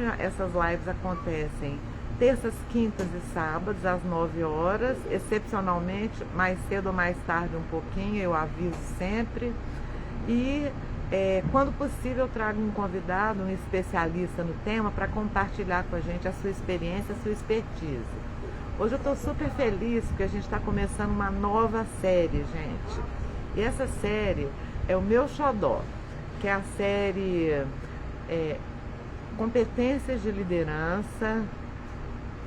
Sempre essas lives acontecem terças, quintas e sábados, às 9 horas, excepcionalmente mais cedo ou mais tarde um pouquinho, eu aviso sempre. E quando possível eu trago um convidado, um especialista no tema, para compartilhar com a gente a sua experiência, a sua expertise. Hoje eu estou super feliz porque a gente está começando uma nova série, gente. E essa série é o meu xodó, que é a série Competências de Liderança,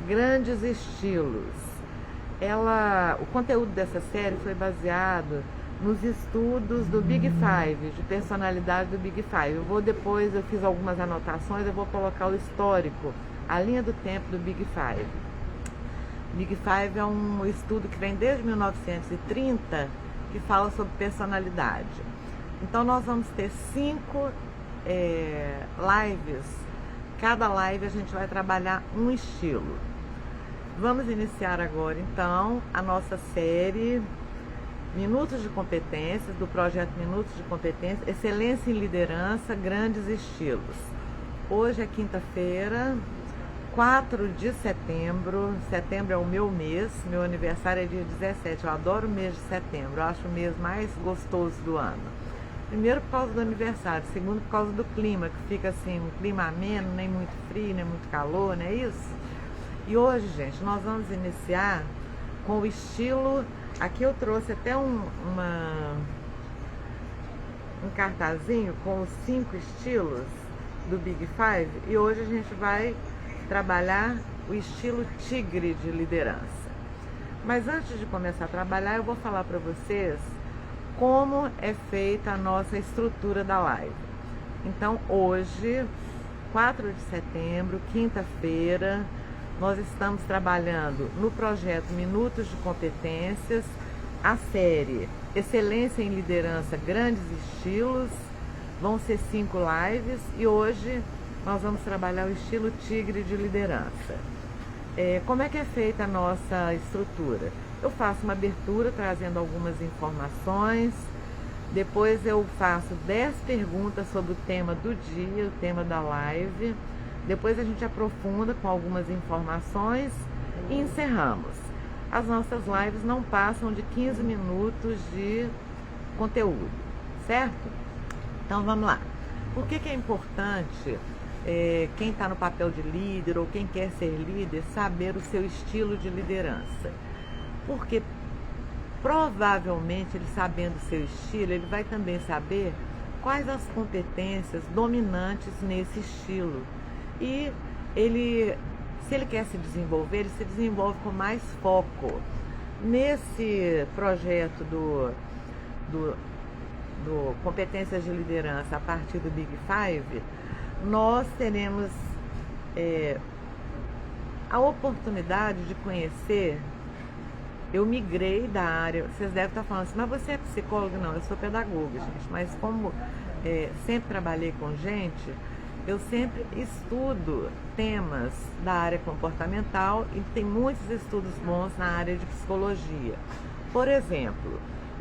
Grandes Estilos. O conteúdo dessa série foi baseado nos estudos do Big Five, de personalidade do Big Five. Eu fiz algumas anotações, eu vou colocar o histórico, a linha do tempo do Big Five. Big Five é um estudo que vem desde 1930, que fala sobre personalidade. Então nós vamos ter 5 lives. Cada live a gente vai trabalhar um estilo. Vamos iniciar agora então a nossa série Minutos de Competências, do projeto Minutos de Competência, Excelência em Liderança, Grandes Estilos. Hoje é quinta-feira, 4 de setembro. Setembro é o meu mês, meu aniversário é dia 17. Eu adoro o mês de setembro, eu acho o mês mais gostoso do ano. Primeiro por causa do aniversário, segundo por causa do clima, que fica assim, um clima ameno, nem muito frio, nem muito calor, não é isso? E hoje, gente, nós vamos iniciar com o estilo. Aqui eu trouxe até um cartazinho com os 5 estilos do Big Five, e hoje a gente vai trabalhar o estilo tigre de liderança. Mas antes de começar a trabalhar, eu vou falar para vocês como é feita a nossa estrutura da live. Então hoje, 4 de setembro, quinta-feira, nós estamos trabalhando no projeto Minutos de Competências, a série Excelência em Liderança, Grandes Estilos. Vão ser 5 lives e hoje nós vamos trabalhar o estilo tigre de liderança. Como é que é feita a nossa estrutura? Eu faço uma abertura trazendo algumas informações, depois eu faço 10 perguntas sobre o tema do dia, o tema da live, depois a gente aprofunda com algumas informações e encerramos. As nossas lives não passam de 15 minutos de conteúdo, certo? Então vamos lá. Por que é importante quem está no papel de líder ou quem quer ser líder saber o seu estilo de liderança? Porque provavelmente ele sabendo o seu estilo, ele vai também saber quais as competências dominantes nesse estilo. E se ele quer se desenvolver, ele se desenvolve com mais foco. Nesse projeto do Competências de Liderança a partir do Big Five, nós teremos a oportunidade de conhecer. Eu migrei da área, vocês devem estar falando assim, mas você é psicóloga? Não, eu sou pedagoga, gente, mas como sempre trabalhei com gente, eu sempre estudo temas da área comportamental e tem muitos estudos bons na área de psicologia. Por exemplo,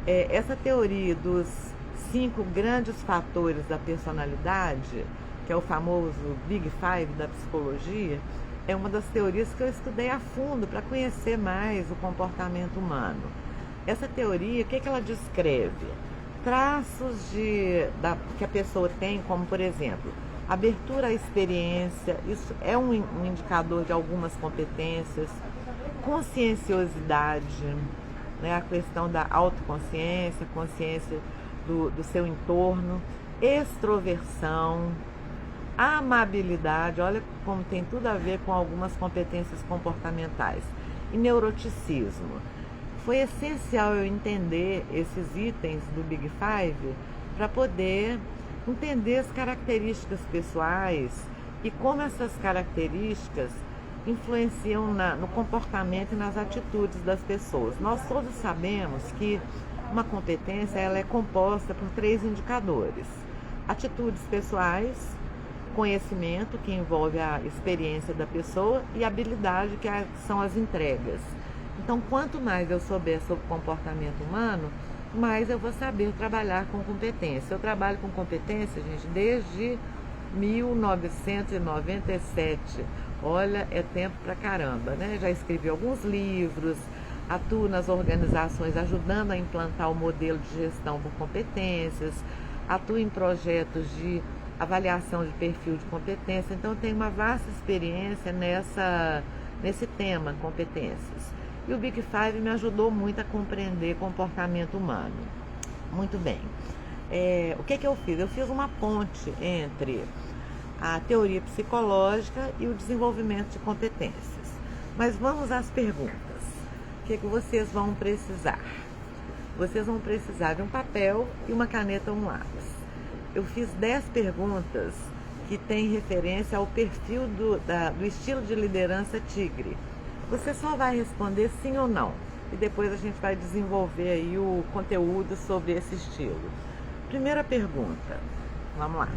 essa teoria dos 5 grandes fatores da personalidade, que é o famoso Big Five da psicologia, é uma das teorias que eu estudei a fundo para conhecer mais o comportamento humano. Essa teoria, o que ela descreve? Traços que a pessoa tem, como por exemplo, abertura à experiência, isso é um indicador de algumas competências, conscienciosidade, né, a questão da autoconsciência, consciência do seu entorno, extroversão, amabilidade, olha como tem tudo a ver com algumas competências comportamentais, e neuroticismo. Foi essencial eu entender esses itens do Big Five para poder entender as características pessoais e como essas características influenciam no comportamento e nas atitudes das pessoas. Nós todos sabemos que uma competência ela é composta por 3 indicadores: atitudes pessoais, conhecimento, que envolve a experiência da pessoa, e habilidade, que são as entregas. Então, quanto mais eu souber sobre comportamento humano, mais eu vou saber trabalhar com competência. Eu trabalho com competência, gente, desde 1997. Olha, é tempo pra caramba, né? Já escrevi alguns livros, atuo nas organizações ajudando a implantar o modelo de gestão por competências, atuo em projetos de avaliação de perfil de competência, então tenho uma vasta experiência nesse tema, competências. E o Big Five me ajudou muito a compreender comportamento humano. Muito bem. O que eu fiz? Eu fiz uma ponte entre a teoria psicológica e o desenvolvimento de competências. Mas vamos às perguntas. O que vocês vão precisar? Vocês vão precisar de um papel e uma caneta ou um lápis. Eu fiz 10 perguntas que têm referência ao perfil do estilo de liderança tigre. Você só vai responder sim ou não. E depois a gente vai desenvolver aí o conteúdo sobre esse estilo. Primeira pergunta. Vamos lá.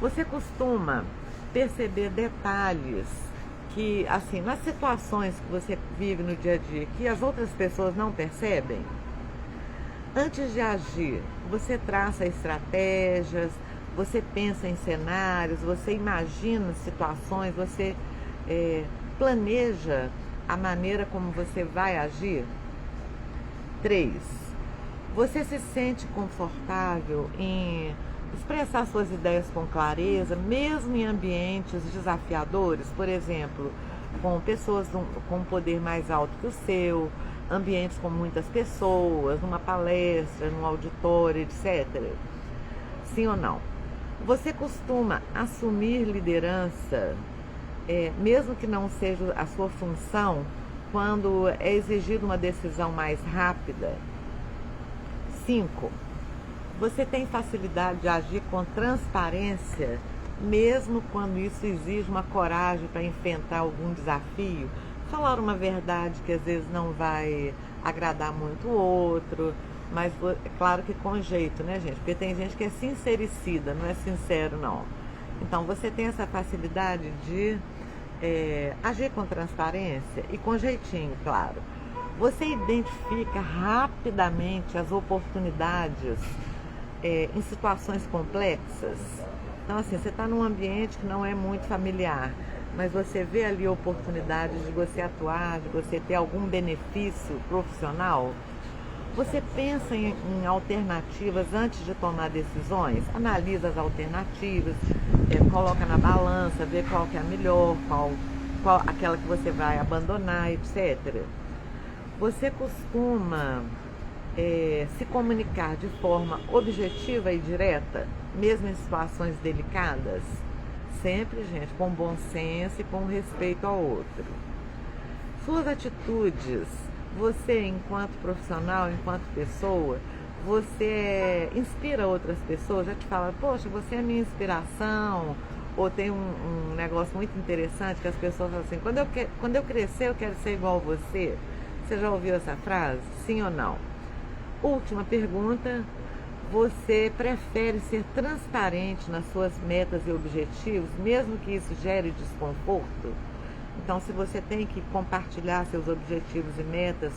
Você costuma perceber detalhes que, assim, nas situações que você vive no dia a dia, que as outras pessoas não percebem? Antes de agir, você traça estratégias, você pensa em cenários, você imagina situações, você planeja a maneira como você vai agir? 3. Você se sente confortável em expressar suas ideias com clareza, mesmo em ambientes desafiadores, por exemplo, com pessoas com um poder mais alto que o seu, ambientes com muitas pessoas, numa palestra, num auditório, etc. Sim ou não? Você costuma assumir liderança, mesmo que não seja a sua função, quando é exigida uma decisão mais rápida? 5. Você tem facilidade de agir com transparência, mesmo quando isso exige uma coragem para enfrentar algum desafio? Falar uma verdade que às vezes não vai agradar muito o outro, mas é claro que com jeito, né, gente? Porque tem gente que é sincericida, não é sincero, não. Então, você tem essa facilidade de agir com transparência e com jeitinho, claro. Você identifica rapidamente as oportunidades em situações complexas. Então, assim, você está num ambiente que não é muito familiar, mas você vê ali oportunidades de você atuar, de você ter algum benefício profissional. Você pensa em alternativas antes de tomar decisões? Analisa as alternativas, coloca na balança, vê qual que é a melhor, qual aquela que você vai abandonar, etc. Você costuma se comunicar de forma objetiva e direta, mesmo em situações delicadas? Sempre, gente, com bom senso e com respeito ao outro. Suas atitudes, você enquanto profissional, enquanto pessoa, você inspira outras pessoas? Já te fala, poxa, você é minha inspiração? Ou tem um negócio muito interessante que as pessoas falam assim, quando eu crescer eu quero ser igual a você? Você já ouviu essa frase? Sim ou não? Última pergunta. Você prefere ser transparente nas suas metas e objetivos, mesmo que isso gere desconforto? Então, se você tem que compartilhar seus objetivos e metas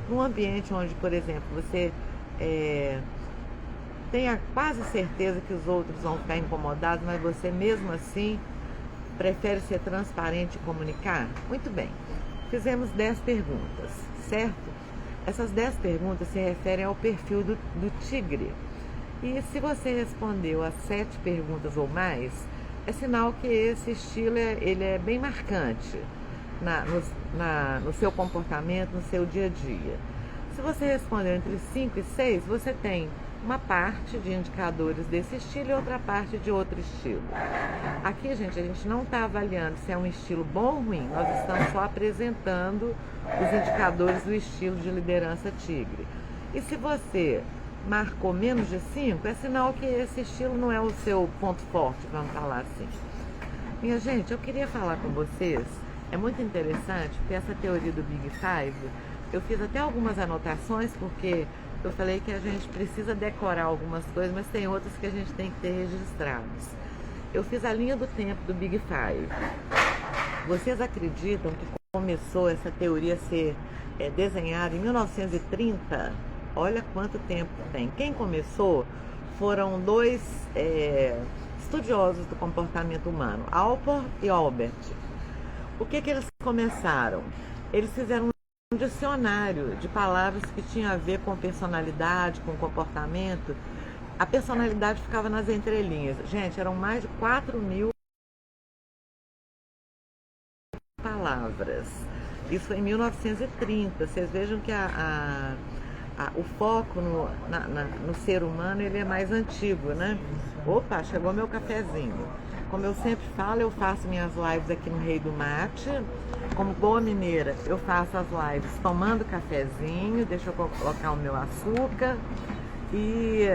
num ambiente onde, por exemplo, você tenha quase certeza que os outros vão ficar incomodados, mas você mesmo assim prefere ser transparente e comunicar? Muito bem. Fizemos 10 perguntas, certo? Essas 10 perguntas se referem ao perfil do tigre. E se você respondeu as 7 perguntas ou mais, é sinal que esse estilo ele é bem marcante no seu comportamento, no seu dia a dia. Se você respondeu entre 5 e 6, você tem uma parte de indicadores desse estilo e outra parte de outro estilo. Aqui, gente, a gente não está avaliando se é um estilo bom ou ruim, nós estamos só apresentando os indicadores do estilo de liderança tigre. E se você marcou menos de 5, é sinal que esse estilo não é o seu ponto forte, vamos falar assim. Minha gente, eu queria falar com vocês, é muito interessante, porque essa teoria do Big Five, eu fiz até algumas anotações, porque eu falei que a gente precisa decorar algumas coisas, mas tem outras que a gente tem que ter registradas. Eu fiz a linha do tempo do Big Five. Vocês acreditam que começou essa teoria a ser desenhada em 1930? Olha quanto tempo tem. Quem começou foram dois estudiosos do comportamento humano, Alport e Albert. O que eles começaram? Eles fizeram um dicionário de palavras que tinha a ver com personalidade, com comportamento. A personalidade ficava nas entrelinhas. Gente, eram mais de 4.000 palavras. Isso foi em 1930. Vocês vejam que o foco no ser humano ele é mais antigo, né? Opa, chegou meu cafezinho. Como eu sempre falo, eu faço minhas lives aqui no Rei do Mate. Como boa mineira, eu faço as lives tomando cafezinho. Deixa eu colocar o meu açúcar. E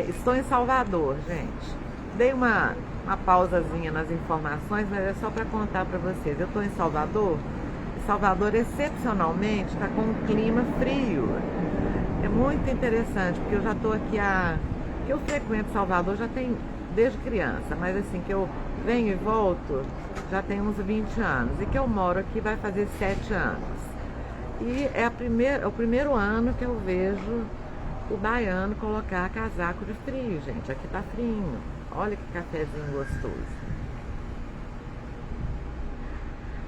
estou em Salvador, gente. Dei uma pausazinha nas informações, mas é só para contar para vocês. Eu estou em Salvador. E Salvador, excepcionalmente, está com um clima frio. É muito interessante, porque eu já estou aqui que eu frequento Salvador já tem desde criança, mas assim, que eu venho e volto já tem uns 20 anos. E que eu moro aqui vai fazer 7 anos. E é o primeiro ano que eu vejo o baiano colocar casaco de frio, gente. Aqui tá frinho. Olha que cafezinho gostoso.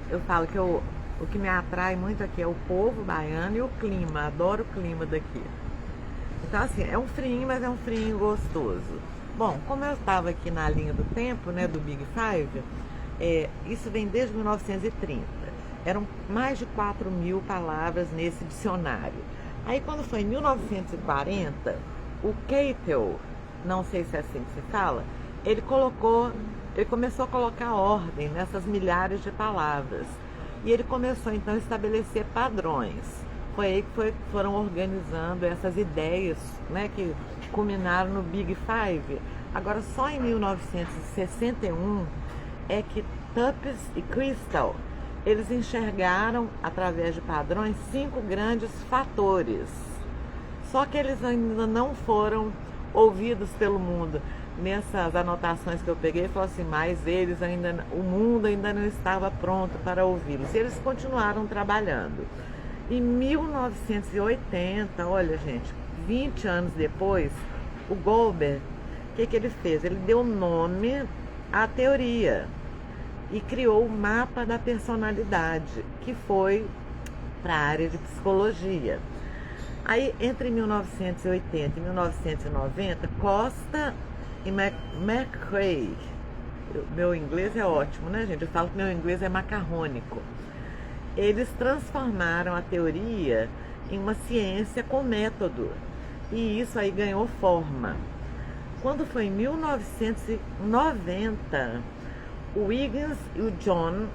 Eu falo que o que me atrai muito aqui é o povo baiano e o clima. Adoro o clima daqui. Então assim, é um frinho, mas é um frinho gostoso. Bom, como eu estava aqui na linha do tempo, né, do Big Five, isso vem desde 1930. Eram mais de 4.000 palavras nesse dicionário. Aí quando foi em 1940, o Keitel, não sei se é assim que se fala, ele começou a colocar ordem nessas milhares de palavras. E ele começou então a estabelecer padrões. Foi aí que foram organizando essas ideias, né, que culminaram no Big Five. Agora só em 1961 é que Tupes e Crystal eles enxergaram através de padrões 5 grandes fatores. Só que eles ainda não foram ouvidos pelo mundo. Nessas anotações que eu peguei, falou assim, mas o mundo ainda não estava pronto para ouvi-los. E eles continuaram trabalhando. Em 1980, olha gente, 20 anos depois, o Goldberg, o que ele fez? Ele deu nome à teoria e criou o mapa da personalidade, que foi para a área de psicologia. Aí, entre 1980 e 1990, Costa e McCrae, meu inglês é ótimo, né, gente? Eu falo que meu inglês é macarrônico. Eles transformaram a teoria em uma ciência com método. E isso aí ganhou forma. Quando foi em 1990, o Wiggins e o John,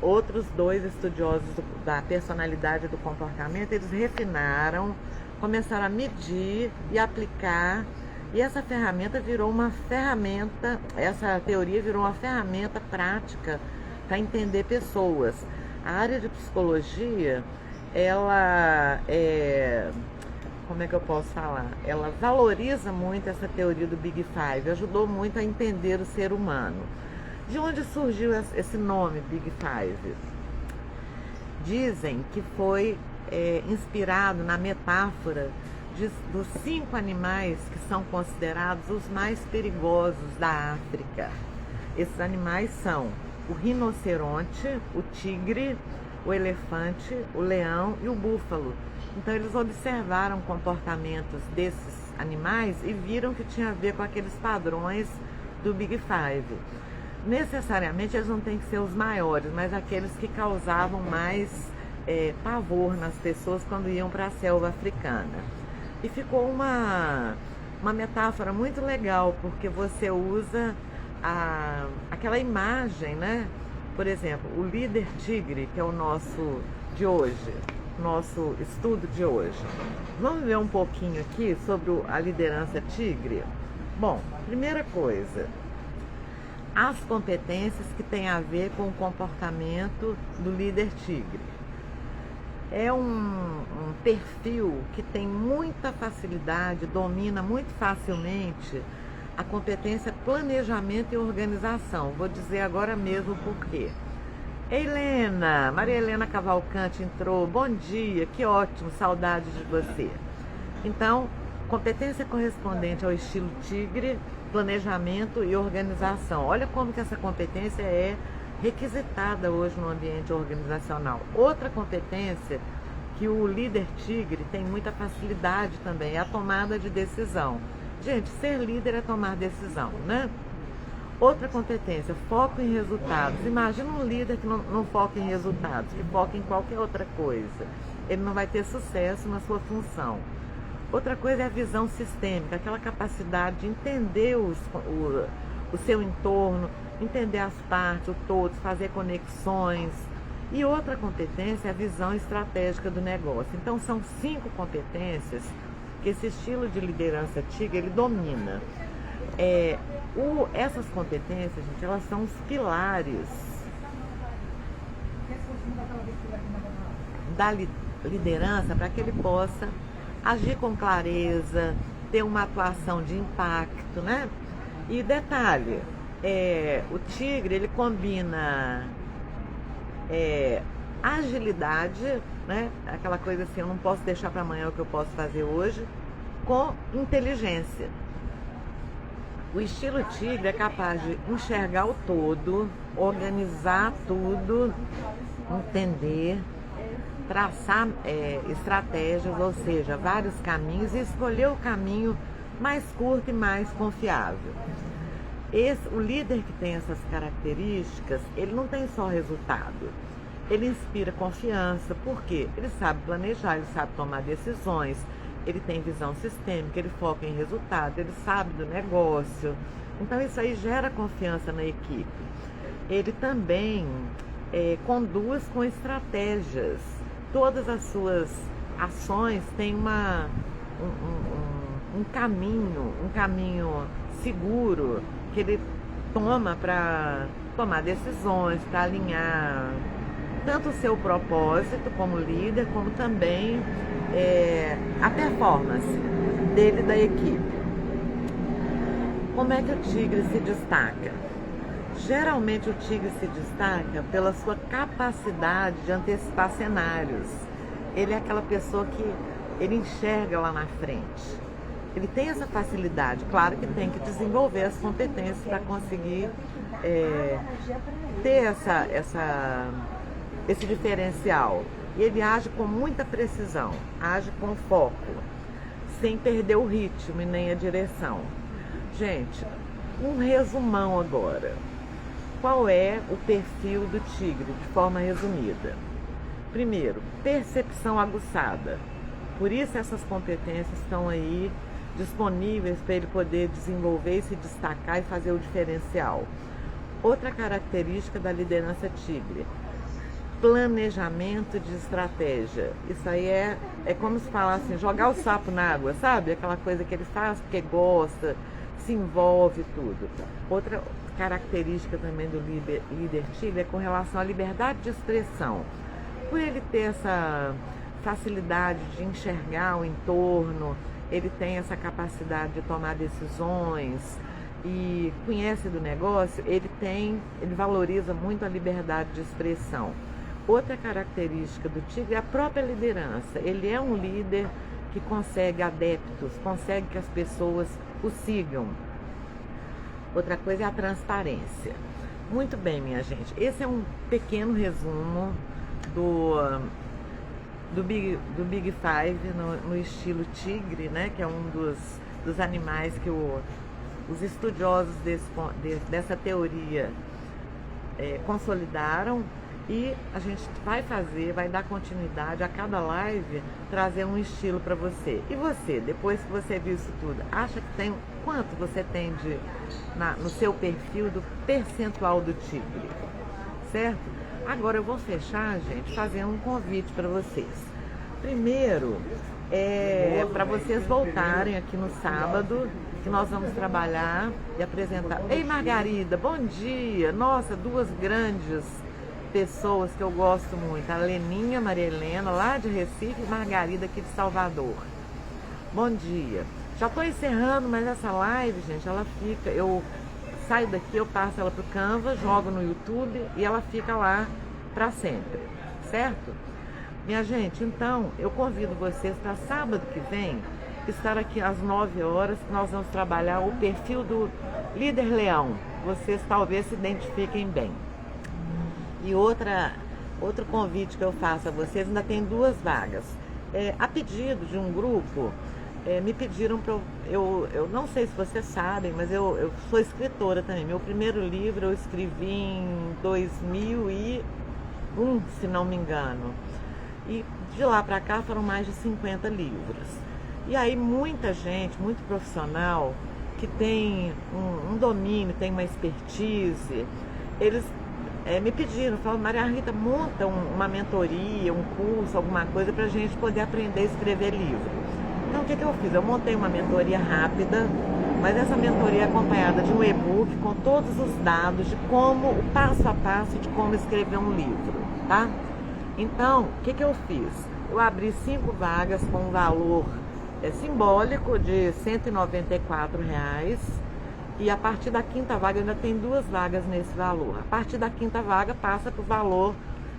outros 2 estudiosos da personalidade e do comportamento, eles refinaram, começaram a medir e aplicar. E essa ferramenta virou uma ferramenta, essa teoria virou uma ferramenta prática para entender pessoas. A área de psicologia, ela como é que eu posso falar? Ela valoriza muito essa teoria do Big Five, ajudou muito a entender o ser humano. De onde surgiu esse nome Big Five? Dizem que foi inspirado na metáfora dos 5 animais que são considerados os mais perigosos da África. Esses animais são o rinoceronte, o tigre, o elefante, o leão e o búfalo. Então eles observaram comportamentos desses animais e viram que tinha a ver com aqueles padrões do Big Five. Necessariamente eles não têm que ser os maiores, mas aqueles que causavam mais pavor nas pessoas quando iam para a selva africana. E ficou uma metáfora muito legal, porque você usa aquela imagem, né? Por exemplo, o líder tigre, que é o nosso de hoje, nosso estudo de hoje. Vamos ver um pouquinho aqui sobre a liderança tigre? Bom, primeira coisa, as competências que têm a ver com o comportamento do líder tigre. É um perfil que tem muita facilidade, domina muito facilmente a competência planejamento e organização. Vou dizer agora mesmo por quê. Helena, Maria Helena Cavalcante entrou. Bom dia, que ótimo, saudade de você. Então, competência correspondente ao estilo tigre planejamento e organização. Olha como que essa competência é requisitada hoje no ambiente organizacional. Outra competência que o líder tigre tem muita facilidade também é a tomada de decisão. Gente, ser líder é tomar decisão, né? Outra competência, foco em resultados. Imagina um líder que não foca em resultados, que foca em qualquer outra coisa. Ele não vai ter sucesso na sua função. Outra coisa é a visão sistêmica, aquela capacidade de entender o seu entorno, entender as partes, o todo, fazer conexões. E outra competência é a visão estratégica do negócio. Então são 5 competências que esse estilo de liderança tigre ele domina. Essas competências, gente, elas são os pilares da liderança para que ele possa agir com clareza, ter uma atuação de impacto, né? E detalhe, o tigre ele combina agilidade, né? Aquela coisa assim, eu não posso deixar para amanhã o que eu posso fazer hoje, com inteligência. O estilo tigre é capaz de enxergar o todo, organizar tudo, entender, traçar estratégias, ou seja, vários caminhos e escolher o caminho mais curto e mais confiável. O líder que tem essas características, ele não tem só resultado, ele inspira confiança, porque ele sabe planejar, ele sabe tomar decisões, ele tem visão sistêmica, ele foca em resultado, ele sabe do negócio. Então isso aí gera confiança na equipe. Ele também conduz com estratégias. Todas as suas ações têm um caminho seguro que ele toma para tomar decisões, para alinhar tanto o seu propósito como líder, como também a performance dele, da equipe. Como é que o tigre se destaca? Geralmente o tigre se destaca pela sua capacidade de antecipar cenários. Ele é aquela pessoa que ele enxerga lá na frente. Ele tem essa facilidade, claro que tem que desenvolver as competências para conseguir ter esse diferencial. E ele age com muita precisão, age com foco, sem perder o ritmo e nem a direção. Gente, um resumão agora. Qual é o perfil do tigre, de forma resumida? Primeiro, percepção aguçada. Por isso essas competências estão aí disponíveis para ele poder desenvolver e se destacar e fazer o diferencial. Outra característica da liderança tigre: planejamento de estratégia. Isso aí é como se falasse assim, jogar o sapo na água, sabe? Aquela coisa que ele faz porque gosta, se envolve tudo. Outra característica também do líder tigre é com relação à liberdade de expressão. Por ele ter essa facilidade de enxergar o entorno, ele tem essa capacidade de tomar decisões e conhece do negócio, ele valoriza muito a liberdade de expressão. Outra característica do tigre é a própria liderança. Ele é um líder que consegue adeptos, consegue que as pessoas o sigam. Outra coisa é a transparência. Muito bem, minha gente. Esse é um pequeno resumo do Big Five no estilo tigre, né? Que é um dos animais que os estudiosos dessa teoria consolidaram. E a gente vai dar continuidade a cada live, trazer um estilo para você. E você, depois que você viu isso tudo, acha que tem quanto você tem no seu perfil do percentual do tigre, certo? Agora eu vou fechar, gente, fazendo um convite para vocês. Primeiro, para vocês voltarem aqui no sábado, que nós vamos trabalhar e apresentar. Ei, Margarida, bom dia! Nossa, duas grandes pessoas que eu gosto muito, a Leninha, Maria Helena, lá de Recife, e Margarida aqui de Salvador. Bom dia. Já estou encerrando, mas essa live, gente, ela fica, eu saio daqui, eu passo ela pro Canva, jogo no YouTube e ela fica lá para sempre, certo? Minha gente, então, eu convido vocês para sábado que vem estar aqui às 9 horas, nós vamos trabalhar o perfil do líder leão. Vocês talvez se identifiquem bem. E outro convite que eu faço a vocês, ainda tem 2 vagas. A pedido de um grupo, me pediram para eu não sei se vocês sabem, mas eu sou escritora também. Meu primeiro livro eu escrevi em 2001, se não me engano. E de lá para cá foram mais de 50 livros. E aí muita gente, muito profissional, que tem um domínio, tem uma expertise, eles me pediram, falaram, Maria Rita, monta uma mentoria, um curso, alguma coisa para a gente poder aprender a escrever livro. Então o que eu fiz? Eu montei uma mentoria rápida, mas essa mentoria é acompanhada de um e-book com todos os dados de como, o passo a passo de como escrever um livro, tá? Então, o que eu fiz? Eu abri 5 vagas com um valor simbólico de R$ 194. E a partir da 5ª vaga, ainda tem 2 vagas nesse valor. A partir da 5ª vaga passa para o valor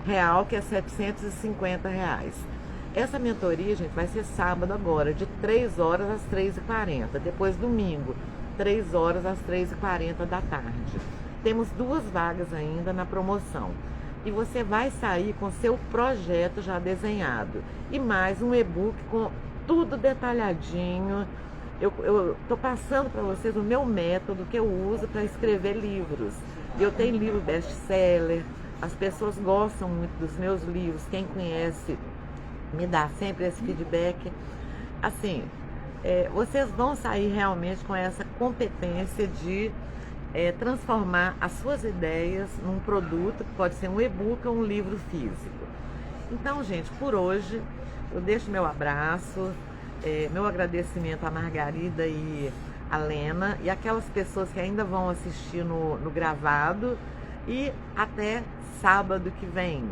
real, que é R$ 750. Essa mentoria, gente, vai ser sábado agora, de 3 horas às 3h40. Depois domingo, 3 horas às 3h40 da tarde. Temos 2 vagas ainda na promoção. E você vai sair com seu projeto já desenhado. E mais um e-book com tudo detalhadinho. Eu estou passando para vocês o meu método que eu uso para escrever livros. Eu tenho livro best-seller, as pessoas gostam muito dos meus livros, quem conhece me dá sempre esse feedback. Assim, vocês vão sair realmente com essa competência de transformar as suas ideias num produto, que pode ser um e-book ou um livro físico. Então, gente, por hoje, eu deixo meu abraço, meu agradecimento à Margarida e à Lena e aquelas pessoas que ainda vão assistir no gravado, e até sábado que vem.